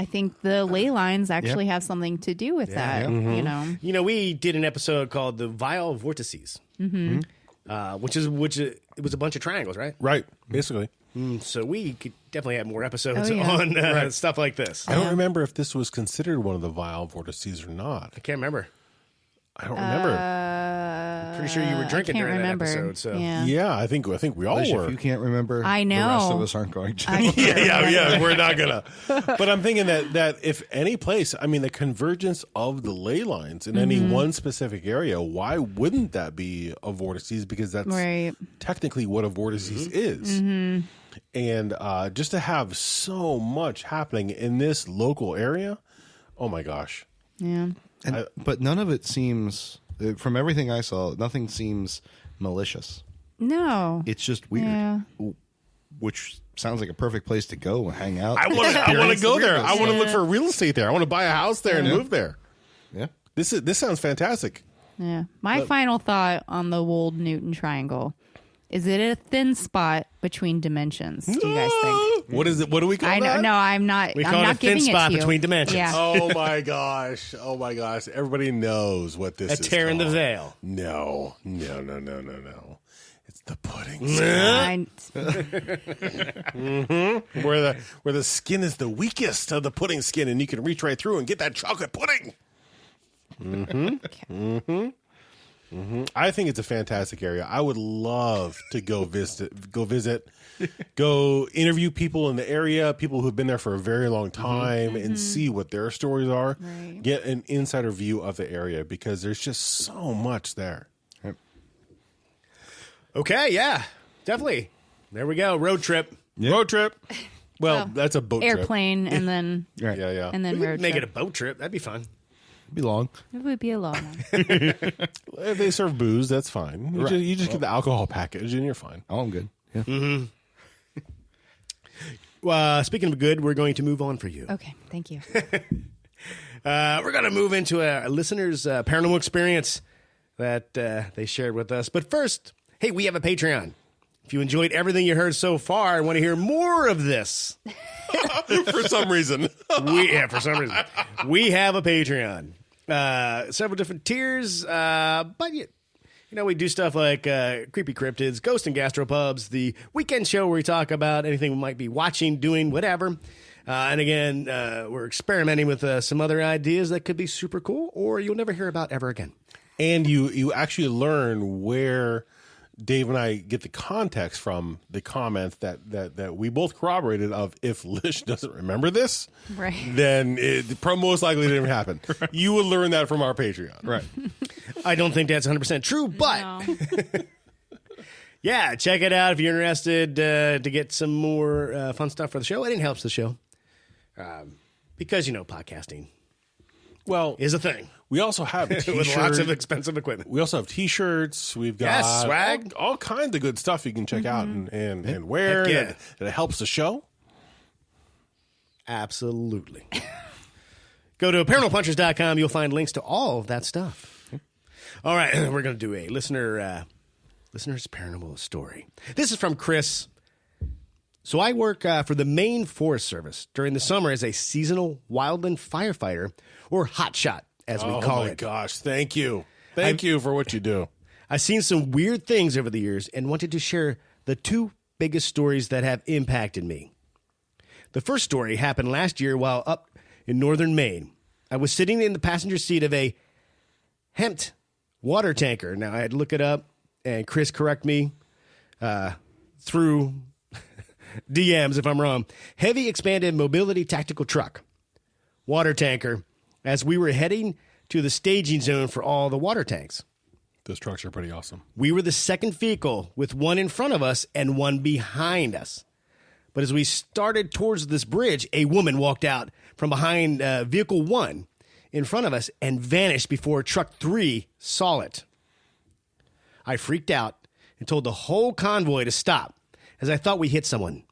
think the ley lines actually have something to do with that. You know, You know, we did an episode called the Vile Vortices, which it was a bunch of triangles, right? Right, basically. So we could definitely have more episodes Oh, yeah. on stuff like this. I don't remember if this was considered one of the vile vortices or not. I can't remember. I don't remember. Pretty sure you were drinking can't during remember. that episode. So Yeah. I think we all Alicia, were. if you can't remember, I the rest know. of us aren't going to. yeah, we're not gonna. But I'm thinking that if any place, I mean, the convergence of the ley lines in any one specific area, why wouldn't that be a vortices? Because that's Right. technically what a vortices is. And just to have so much happening in this local area, oh my gosh. Yeah. But none of it seems, from everything I saw, nothing seems malicious. No. It's just weird, Yeah. which sounds like a perfect place to go and hang out. I want to Experience go the there. weirdness. I want to look for real estate there. I want to buy a house there and move there. Yeah. This sounds fantastic. Yeah. My final thought on the Wold Newton Triangle. Is it a thin spot between dimensions? Do you guys think? What is it? What do we call I know. that? No, I'm not. we I'm call it a not thin giving spot it to you. between dimensions. Yeah. Oh my gosh. Oh my gosh. Everybody knows what this A is. tear in the called. veil. No. It's the pudding. I- Where the skin is the weakest of the pudding skin and you can reach right through and get that chocolate pudding. I think it's a fantastic area. I would love to go visit, go interview people in the area, people who've been there for a very long time, and see what their stories are. Right. Get an insider view of the area because there's just so much there. Okay, yeah, definitely. There we go. Road trip. Road trip. Well, that's a boat Airplane and then trip. Yeah. and then We road could make trip. it a boat trip. That'd be fun. Be long. It would be a long one. If they serve booze, that's fine. You just get the alcohol package and you're fine. Oh, I'm good. Yeah. Speaking of good, we're going to move on for you. Okay, thank you. We're going to move into a listener's paranormal experience that they shared with us. But first, hey, we have a Patreon. If you enjoyed everything you heard so far and want to hear more of this, For some reason. for some reason, we have a Patreon. Several different tiers, but we do stuff like Creepy Cryptids, Ghost and Gastropubs, the weekend show where we talk about anything we might be watching, doing, whatever. And again, we're experimenting with some other ideas that could be super cool or you'll never hear about ever again. And you actually learn where Dave and I get the context from the comments that we both corroborated of if Lish doesn't remember this, Right. then it most likely didn't happen. You will learn that from our Patreon. Right. I don't think that's 100% true, but No. yeah, check it out if you're interested to get some more fun stuff for the show. And it helps the show because, podcasting Well, is a thing we also have with t-shirts. lots of expensive equipment. We also have T-shirts. We've got Yes, swag. all kinds of good stuff you can check out and wear Heck yeah. that helps the show. Absolutely. Go to paranormalpunchers.com. You'll find links to all of that stuff. All right, we're going to do a listener's paranormal story. This is from Chris. So I work for the Maine Forest Service during the summer as a seasonal wildland firefighter, or hotshot, as we call Oh, my it. gosh. Thank you. Thank you for what you do. I've seen some weird things over the years and wanted to share the two biggest stories that have impacted me. The first story happened last year while up in northern Maine. I was sitting in the passenger seat of a hemped water tanker. Now, I had to look it up, and Chris correct me through DMs if I'm wrong. Heavy expanded mobility tactical truck, water tanker, as we were heading to the staging zone for all the water tanks. Those trucks are pretty awesome. We were the second vehicle with one in front of us and one behind us. But as we started towards this bridge, a woman walked out from behind vehicle one in front of us and vanished before truck 3 saw it. I freaked out and told the whole convoy to stop as I thought we hit someone.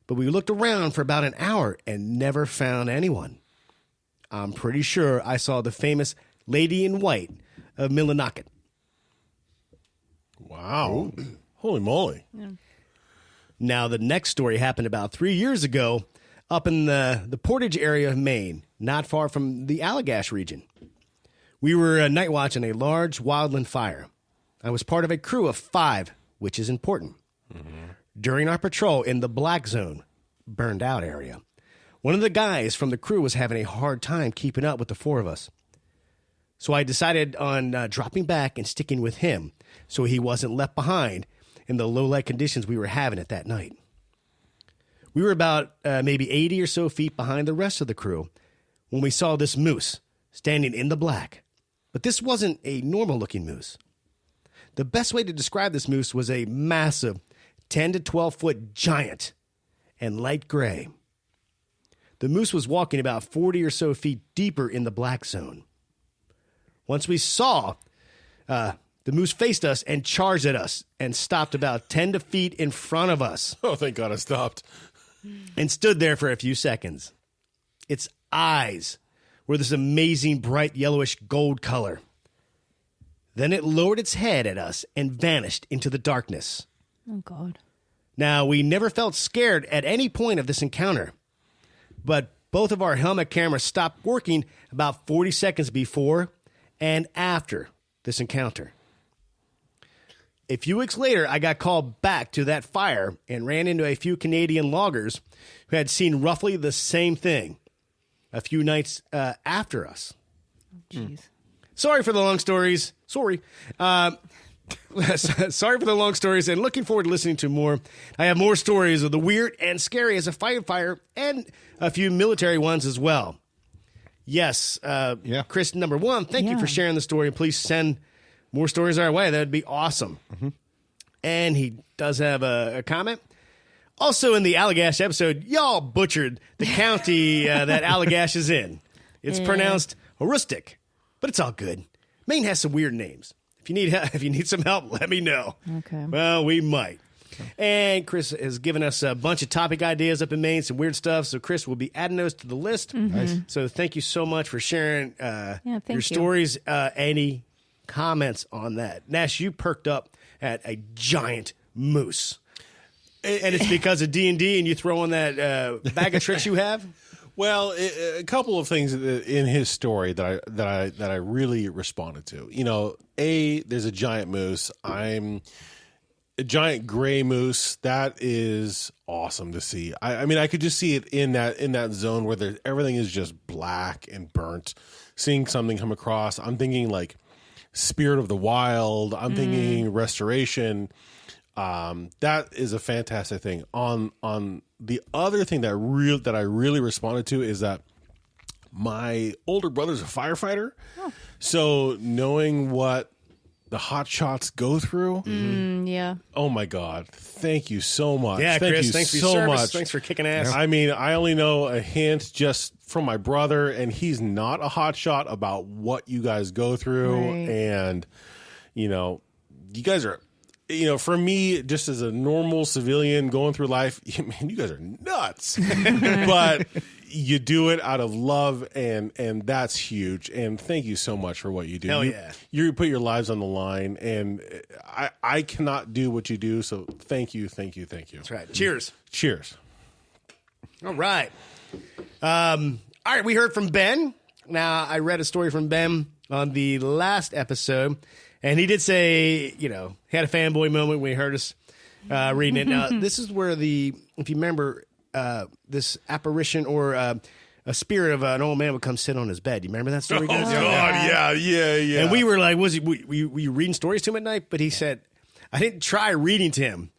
But we looked around for about an hour and never found anyone. I'm pretty sure I saw the famous Lady in White of Millinocket. Wow. Holy moly. Now, the next story happened about 3 years ago up in the Portage area of Maine, not far from the Allagash region. We were night watching a large wildland fire. I was part of a crew of 5, which is important. During our patrol in the Black Zone, burned out area, one of the guys from the crew was having a hard time keeping up with the 4 of us. So I decided on dropping back and sticking with him so he wasn't left behind in the low-light conditions we were having at that night. We were about maybe 80 or so feet behind the rest of the crew when we saw this moose standing in the black. But this wasn't a normal-looking moose. The best way to describe this moose was a massive 10 to 12-foot giant and light gray. The moose was walking about 40 or so feet deeper in the black zone. Once we saw, the moose faced us and charged at us and stopped about 10 feet in front of us Oh, thank God I stopped. and stood there for a few seconds. Its eyes were this amazing bright yellowish gold color. Then it lowered its head at us and vanished into the darkness. Oh, God. Now, we never felt scared at any point of this encounter, but both of our helmet cameras stopped working about 40 seconds before and after this encounter. A few weeks later, I got called back to that fire and ran into a few Canadian loggers who had seen roughly the same thing a few nights after us. Jeez. Sorry for the long stories. Sorry. Sorry for the long stories, and looking forward to listening to more. I have more stories of the weird and scary as a firefighter, and a few military ones as well. Yes, Chris, number one, thank you for sharing the story, and please send more stories our way. That would be awesome. Mm-hmm. And he does have a comment. Also, in the Allagash episode, y'all butchered the county that Allagash is in. It's pronounced Aroostook, but it's all good. Maine has some weird names. If you need some help, let me know. Okay. Well, we might. And Chris has given us a bunch of topic ideas up in Maine, some weird stuff. So Chris will be adding those to the list. Nice. So thank you so much for sharing your stories. Any comments on that? Nash, you perked up at a giant moose. And it's because of D&D and you throw in that bag of tricks you have? Well, a couple of things in his story that I really responded to. You know, there's a giant moose. I'm a giant gray moose. That is awesome to see. I mean, I could just see it in that zone where everything is just black and burnt. Seeing something come across, I'm thinking like Spirit of the Wild. I'm thinking restoration. That is a fantastic thing. On the other thing that I really responded to is that my older brother's a firefighter. Oh. So knowing what the hot shots go through. Oh my God. Thank you so much. Yeah, Chris, thanks for your service. Thanks for kicking ass. I mean, I only know a hint just from my brother, and he's not a hot shot about what you guys go through. Right. And, you know, you guys are, you know, for me, just as a normal civilian going through life, man, you guys are nuts. But you do it out of love, and that's huge. And thank you so much for what you do. Hell yeah. You put your lives on the line, and I cannot do what you do, so thank you. That's right. Cheers. Cheers. All right. All right, we heard from Ben. Now, I read a story from Ben on the last episode, and he did say, you know, he had a fanboy moment when he heard us reading it. Now, this is where if you remember, this apparition or a spirit of an old man would come sit on his bed. You remember that story? Oh, God, yeah. And we were like, were you reading stories to him at night? But he said, I didn't try reading to him.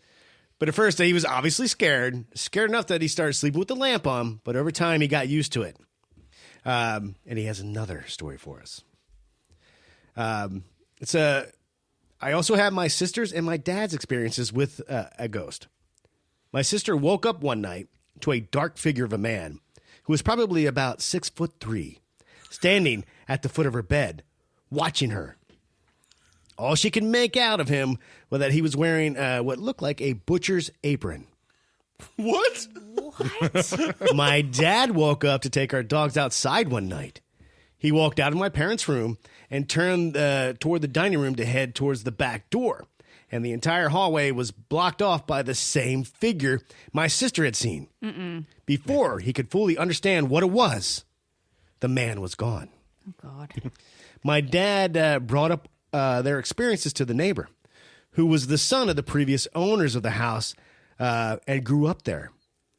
But at first, he was obviously scared enough that he started sleeping with the lamp on. But over time, he got used to it. And he has another story for us. I also have my sister's and my dad's experiences with a ghost. My sister woke up one night to a dark figure of a man who was probably about 6'3", standing at the foot of her bed, watching her. All she could make out of him was that he was wearing what looked like a butcher's apron. What? My dad woke up to take our dogs outside one night. He walked out of my parents' room and turned toward the dining room to head towards the back door. And the entire hallway was blocked off by the same figure my sister had seen. Before he could fully understand what it was, the man was gone. Oh, God. My dad brought up their experiences to the neighbor, who was the son of the previous owners of the house and grew up there.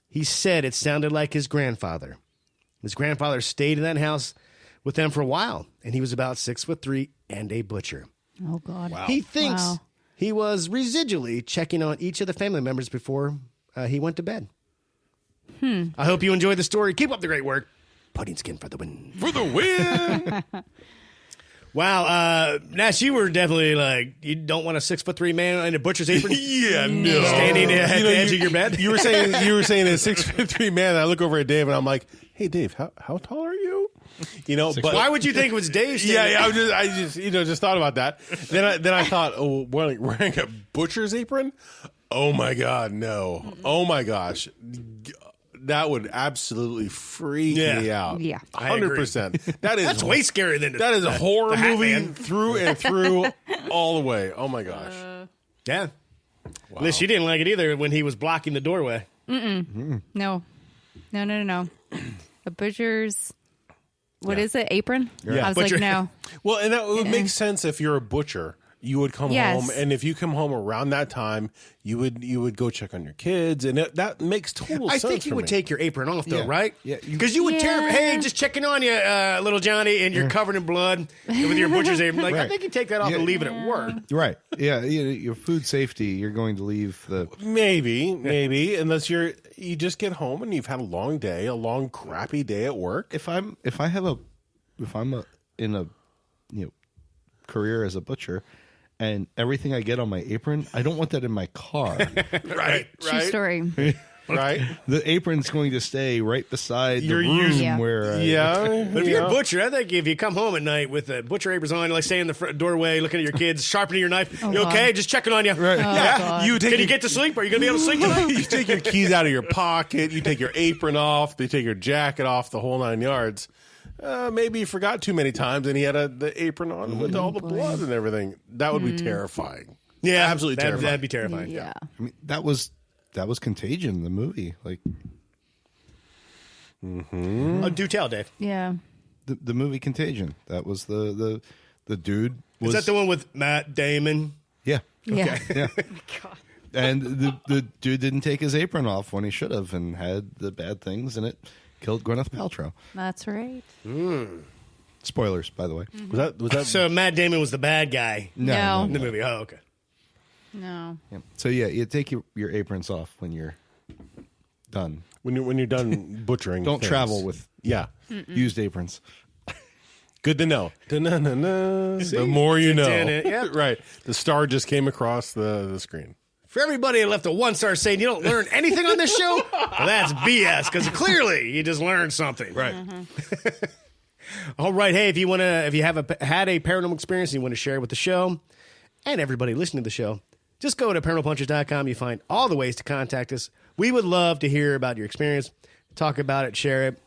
He said it sounded like his grandfather. His grandfather stayed in that house with them for a while, and he was about 6'3" and a butcher. Oh, God. Wow. He thinks he was residually checking on each of the family members before he went to bed. I hope you enjoyed the story. Keep up the great work. Pudding skin for the win. For the win! Wow. Nash, you were definitely like, you don't want a 6'3" man in a butcher's apron? Yeah, no. Standing at the edge of your bed? You were saying a 6'3" man, and I look over at Dave, and I'm like, hey, Dave, how tall are you? You know, but why would you think it was Dave? Yeah, I just thought about that. Then I thought, oh, wearing a butcher's apron? Oh my God, no! Oh my gosh, that would absolutely freak me out. Yeah, 100%. That's way scarier than that is a horror movie through and through, all the way. Oh my gosh. Yeah. Wow. At least she didn't like it either when he was blocking the doorway. No. A butcher's. What is it? Apron? Yeah. I was Butcher. like, no. Well, and that would make sense if you're a butcher you would come Yes. home, and if you come home around that time, you would go check on your kids, and that makes total I sense. think you for would me. take your apron off, though, Yeah. right? Yeah, Because you would tear. Hey, just checking on you, little Johnny, and you're covered in blood with your butcher's apron. Like, I Right. think you take that off and leave it at work. Right. Yeah. Your food safety. You're going to leave the. Maybe unless you just get home and you've had a long day, a long crappy day at work. If I'm in a career as a butcher, and everything I get on my apron, I don't want that in my car. Right. True story. Right? The apron's going to stay right beside You're the room using- Yeah. where. Yeah. But if you're a butcher, I think if you come home at night with the butcher aprons on, like stay in the front doorway, looking at your kids, sharpening your knife, you God. okay? Just checking on you. Right. God. You take Can you get to sleep? Are you going to be able to sleep tonight? you take your keys out of your pocket. You take your apron off. You take your jacket off. The whole 9 yards. Maybe you forgot too many times, and he had the apron on with all the blood and everything. That would be terrifying. Yeah, absolutely terrifying. That'd be terrifying. Yeah. I mean, that was Contagion, the movie. Like Oh, do tell, Dave. Yeah. the movie Contagion. That was the dude. Was, Is that the one with Matt Damon? Yeah. Yeah. Yeah. And the dude didn't take his apron off when he should have, and had the bad things, and it killed Gwyneth Paltrow. That's right. Spoilers, by the way. Was that So Matt Damon was the bad guy No. in the movie. Oh, okay. No. Yeah. So yeah, you take your aprons off when you're done. when you're done butchering? Don't things? travel with used aprons. Good to know. The more you know. Yeah. Right. The star just came across the screen. For everybody that left a 1-star saying you don't learn anything on this show, well, that's BS, because clearly you just learned something. Right. All right. Hey, if you have had a paranormal experience and you want to share it with the show and everybody listening to the show, just go to paranormalpunchers.com. You find all the ways to contact us. We would love to hear about your experience, talk about it, share it,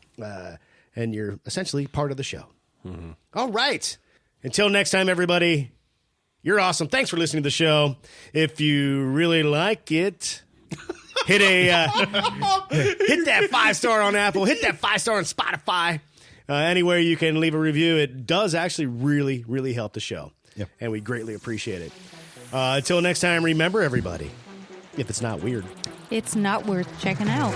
and you're essentially part of the show. All right. Until next time, everybody, you're awesome. Thanks for listening to the show. If you really like it, hit that 5-star on Apple, hit that 5-star on Spotify. Anywhere you can leave a review. It does actually really, really help the show. Yep. And we greatly appreciate it. Until next time, remember, everybody, if it's not weird, It's not worth checking out.